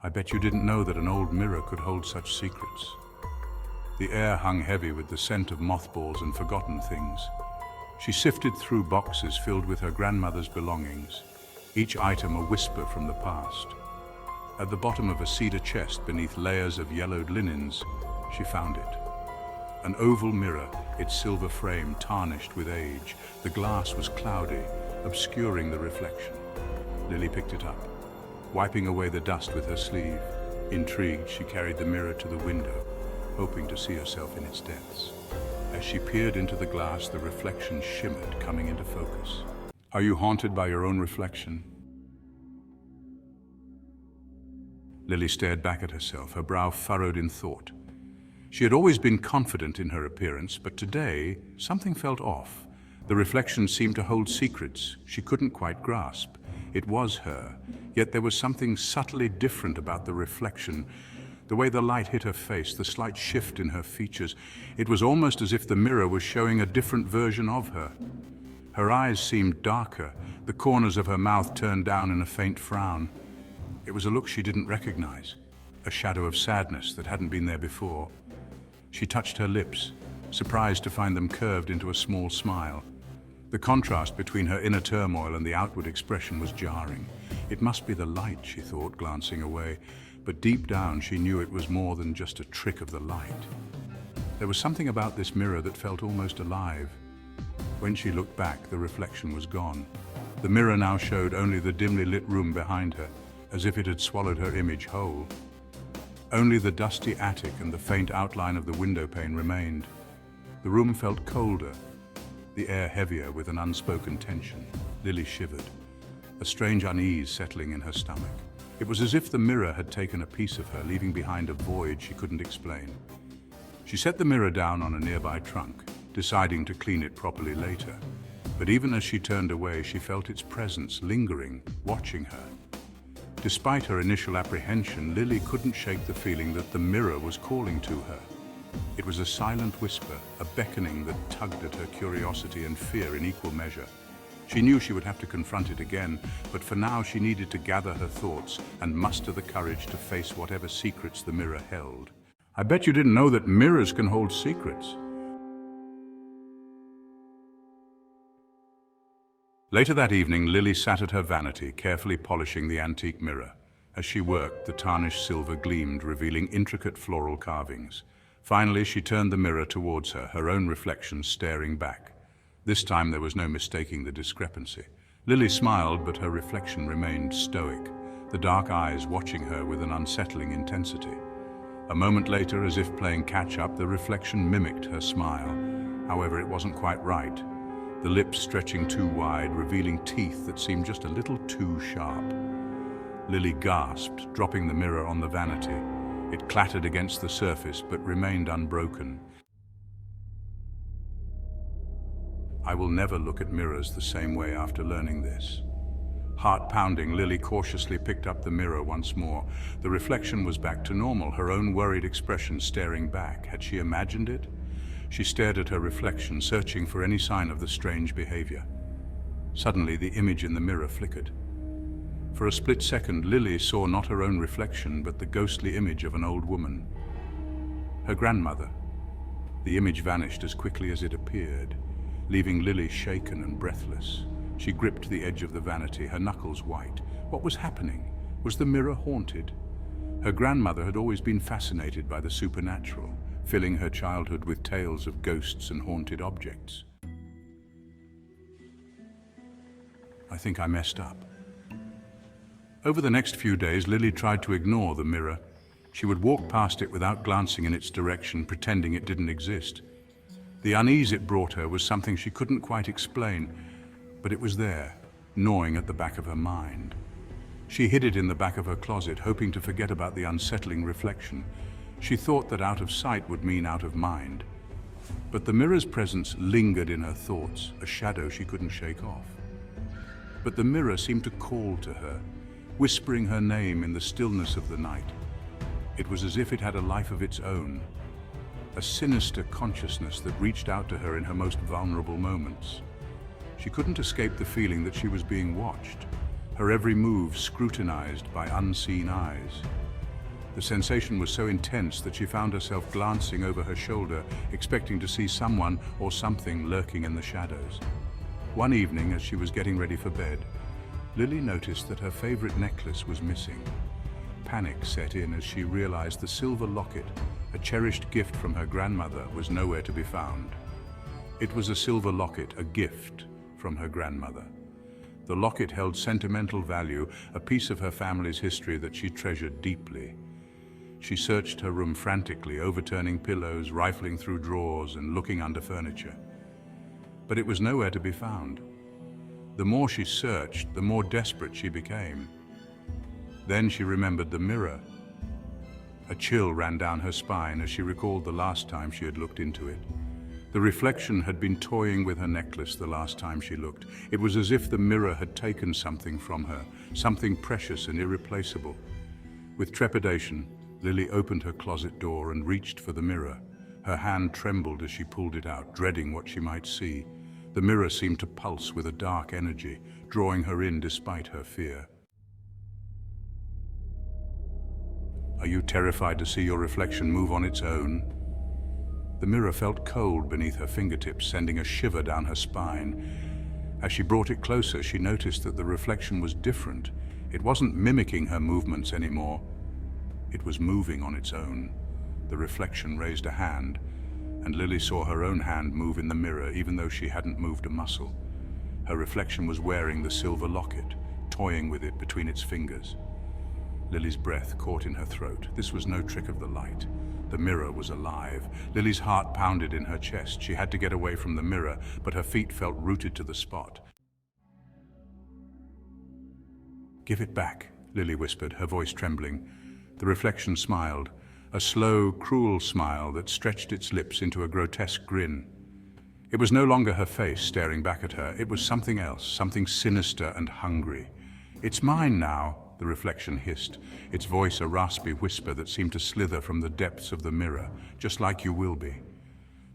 I bet you didn't know that an old mirror could hold such secrets. The air hung heavy with the scent of mothballs and forgotten things. She sifted through boxes filled with her grandmother's belongings, each item a whisper from the past. At the bottom of a cedar chest beneath layers of yellowed linens, she found it. An oval mirror, its silver frame tarnished with age. The glass was cloudy, obscuring the reflection. Lily picked it up, wiping away the dust with her sleeve. Intrigued, she carried the mirror to the window, hoping to see herself in its depths. As she peered into the glass, the reflection shimmered, coming into focus. Are you haunted by your own reflection? Lily stared back at herself, her brow furrowed in thought. She had always been confident in her appearance, but today something felt off. The reflection seemed to hold secrets she couldn't quite grasp. It was her, yet there was something subtly different about the reflection. The way the light hit her face, the slight shift in her features, it was almost as if the mirror was showing a different version of her. Her eyes seemed darker, the corners of her mouth turned down in a faint frown. It was a look she didn't recognize, a shadow of sadness that hadn't been there before. She touched her lips, surprised to find them curved into a small smile. The contrast between her inner turmoil and the outward expression was jarring. It must be the light, she thought, glancing away, but deep down she knew it was more than just a trick of the light. There was something about this mirror that felt almost alive. When she looked back, the reflection was gone. The mirror now showed only the dimly lit room behind her, as if it had swallowed her image whole. Only the dusty attic and the faint outline of the window pane remained. The room felt colder, the air heavier with an unspoken tension. Lily shivered, a strange unease settling in her stomach. It was as if the mirror had taken a piece of her, leaving behind a void she couldn't explain. She set the mirror down on a nearby trunk, deciding to clean it properly later. But even as she turned away, she felt its presence lingering, watching her. Despite her initial apprehension, Lily couldn't shake the feeling that the mirror was calling to her. It was a silent whisper, a beckoning that tugged at her curiosity and fear in equal measure. She knew she would have to confront it again, but for now she needed to gather her thoughts and muster the courage to face whatever secrets the mirror held. I bet you didn't know that mirrors can hold secrets. Later that evening, Lily sat at her vanity, carefully polishing the antique mirror. As she worked, the tarnished silver gleamed, revealing intricate floral carvings. Finally, she turned the mirror towards her, her own reflection staring back. This time there was no mistaking the discrepancy. Lily smiled, but her reflection remained stoic, the dark eyes watching her with an unsettling intensity. A moment later, as if playing catch-up, the reflection mimicked her smile. However, it wasn't quite right. The lips stretching too wide, revealing teeth that seemed just a little too sharp. Lily gasped, dropping the mirror on the vanity. It clattered against the surface, but remained unbroken. I will never look at mirrors the same way after learning this. Heart pounding, Lily cautiously picked up the mirror once more. The reflection was back to normal, her own worried expression staring back. Had she imagined it? She stared at her reflection, searching for any sign of the strange behavior. Suddenly, the image in the mirror flickered. For a split second, Lily saw not her own reflection, but the ghostly image of an old woman. Her grandmother. The image vanished as quickly as it appeared, leaving Lily shaken and breathless. She gripped the edge of the vanity, her knuckles white. What was happening? Was the mirror haunted? Her grandmother had always been fascinated by the supernatural, filling her childhood with tales of ghosts and haunted objects. I think I messed up. Over the next few days, Lily tried to ignore the mirror. She would walk past it without glancing in its direction, pretending it didn't exist. The unease it brought her was something she couldn't quite explain, but it was there, gnawing at the back of her mind. She hid it in the back of her closet, hoping to forget about the unsettling reflection. She thought that out of sight would mean out of mind. But the mirror's presence lingered in her thoughts, a shadow she couldn't shake off. But the mirror seemed to call to her, whispering her name in the stillness of the night. It was as if it had a life of its own, a sinister consciousness that reached out to her in her most vulnerable moments. She couldn't escape the feeling that she was being watched, her every move scrutinized by unseen eyes. The sensation was so intense that she found herself glancing over her shoulder, expecting to see someone or something lurking in the shadows. One evening, as she was getting ready for bed, Lily noticed that her favorite necklace was missing. Panic set in as she realized the silver locket, a cherished gift from her grandmother, was nowhere to be found. It was a silver locket, a gift from her grandmother. The locket held sentimental value, a piece of her family's history that she treasured deeply. She searched her room frantically, overturning pillows, rifling through drawers, and looking under furniture. But it was nowhere to be found. The more she searched, the more desperate she became. Then she remembered the mirror. A chill ran down her spine as she recalled the last time she had looked into it. The reflection had been toying with her necklace the last time she looked. It was as if the mirror had taken something from her, something precious and irreplaceable. With trepidation, Lily opened her closet door and reached for the mirror. Her hand trembled as she pulled it out, dreading what she might see. The mirror seemed to pulse with a dark energy, drawing her in despite her fear. Are you terrified to see your reflection move on its own? The mirror felt cold beneath her fingertips, sending a shiver down her spine. As she brought it closer, she noticed that the reflection was different. It wasn't mimicking her movements anymore. It was moving on its own. The reflection raised a hand, and Lily saw her own hand move in the mirror, even though she hadn't moved a muscle. Her reflection was wearing the silver locket, toying with it between its fingers. Lily's breath caught in her throat. This was no trick of the light. The mirror was alive. Lily's heart pounded in her chest. She had to get away from the mirror, but her feet felt rooted to the spot. "Give it back," Lily whispered, her voice trembling. The reflection smiled, a slow, cruel smile that stretched its lips into a grotesque grin. It was no longer her face staring back at her. It was something else, something sinister and hungry. "It's mine now," the reflection hissed, its voice a raspy whisper that seemed to slither from the depths of the mirror, "just like you will be."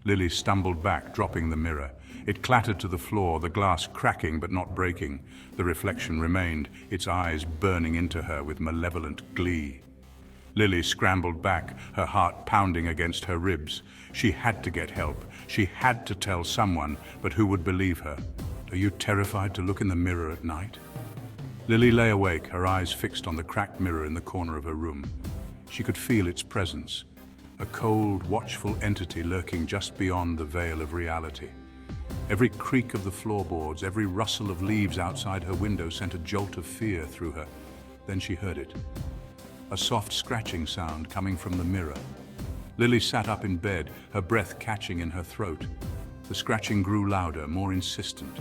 Lily stumbled back, dropping the mirror. It clattered to the floor, the glass cracking but not breaking. The reflection remained, its eyes burning into her with malevolent glee. Lily scrambled back, her heart pounding against her ribs. She had to get help. She had to tell someone, but who would believe her? "Are you terrified to look in the mirror at night?" Lily lay awake, her eyes fixed on the cracked mirror in the corner of her room. She could feel its presence, a cold, watchful entity lurking just beyond the veil of reality. Every creak of the floorboards, every rustle of leaves outside her window sent a jolt of fear through her. Then she heard it. A soft scratching sound coming from the mirror. Lily sat up in bed, her breath catching in her throat. The scratching grew louder, more insistent.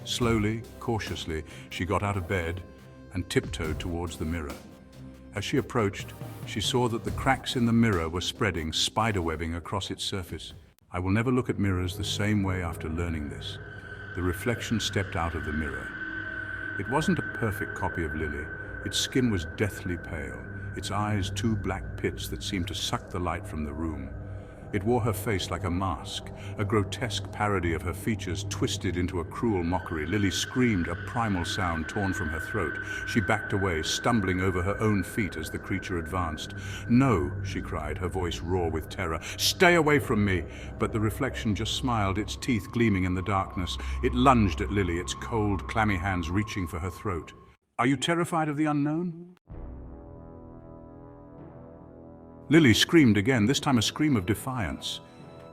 Slowly, cautiously, she got out of bed and tiptoed towards the mirror. As she approached, she saw that the cracks in the mirror were spreading, spiderwebbing across its surface. "I will never look at mirrors the same way after learning this." The reflection stepped out of the mirror. It wasn't a perfect copy of Lily. Its skin was deathly pale, its eyes two black pits that seemed to suck the light from the room. It wore her face like a mask, a grotesque parody of her features twisted into a cruel mockery. Lily screamed, a primal sound torn from her throat. She backed away, stumbling over her own feet as the creature advanced. "No," she cried, her voice raw with terror. "Stay away from me!" But the reflection just smiled, its teeth gleaming in the darkness. It lunged at Lily, its cold, clammy hands reaching for her throat. "Are you terrified of the unknown?" Lily screamed again, this time a scream of defiance.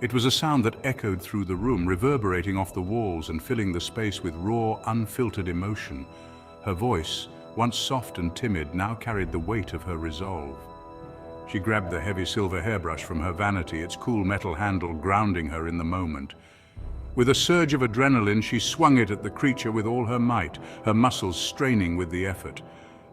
It was a sound that echoed through the room, reverberating off the walls and filling the space with raw, unfiltered emotion. Her voice, once soft and timid, now carried the weight of her resolve. She grabbed the heavy silver hairbrush from her vanity, its cool metal handle grounding her in the moment. With a surge of adrenaline, she swung it at the creature with all her might, her muscles straining with the effort.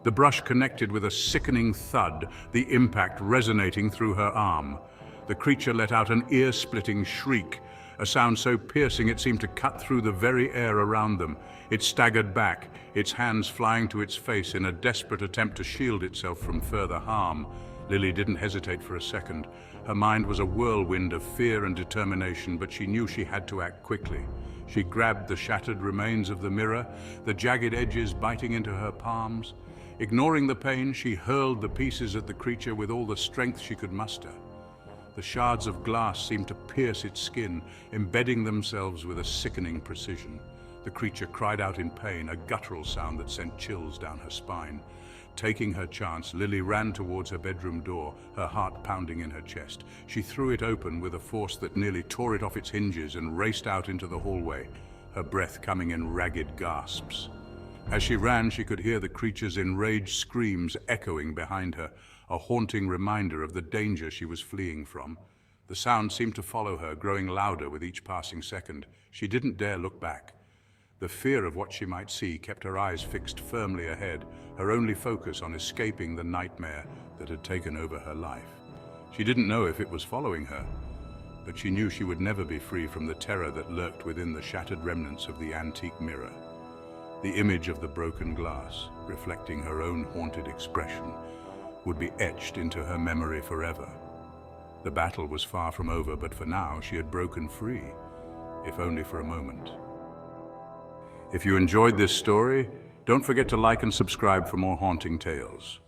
The brush connected with a sickening thud, the impact resonating through her arm. The creature let out an ear-splitting shriek, a sound so piercing it seemed to cut through the very air around them. It staggered back, its hands flying to its face in a desperate attempt to shield itself from further harm. Lily didn't hesitate for a second. Her mind was a whirlwind of fear and determination, but she knew she had to act quickly. She grabbed the shattered remains of the mirror, the jagged edges biting into her palms. Ignoring the pain, she hurled the pieces at the creature with all the strength she could muster. The shards of glass seemed to pierce its skin, embedding themselves with a sickening precision. The creature cried out in pain, a guttural sound that sent chills down her spine. Taking her chance, Lily ran towards her bedroom door, her heart pounding in her chest. She threw it open with a force that nearly tore it off its hinges and raced out into the hallway, her breath coming in ragged gasps. As she ran, she could hear the creature's enraged screams echoing behind her, a haunting reminder of the danger she was fleeing from. The sound seemed to follow her, growing louder with each passing second. She didn't dare look back. The fear of what she might see kept her eyes fixed firmly ahead, her only focus on escaping the nightmare that had taken over her life. She didn't know if it was following her, but she knew she would never be free from the terror that lurked within the shattered remnants of the antique mirror. The image of the broken glass, reflecting her own haunted expression, would be etched into her memory forever. The battle was far from over, but for now she had broken free, if only for a moment. If you enjoyed this story, don't forget to like and subscribe for more haunting tales.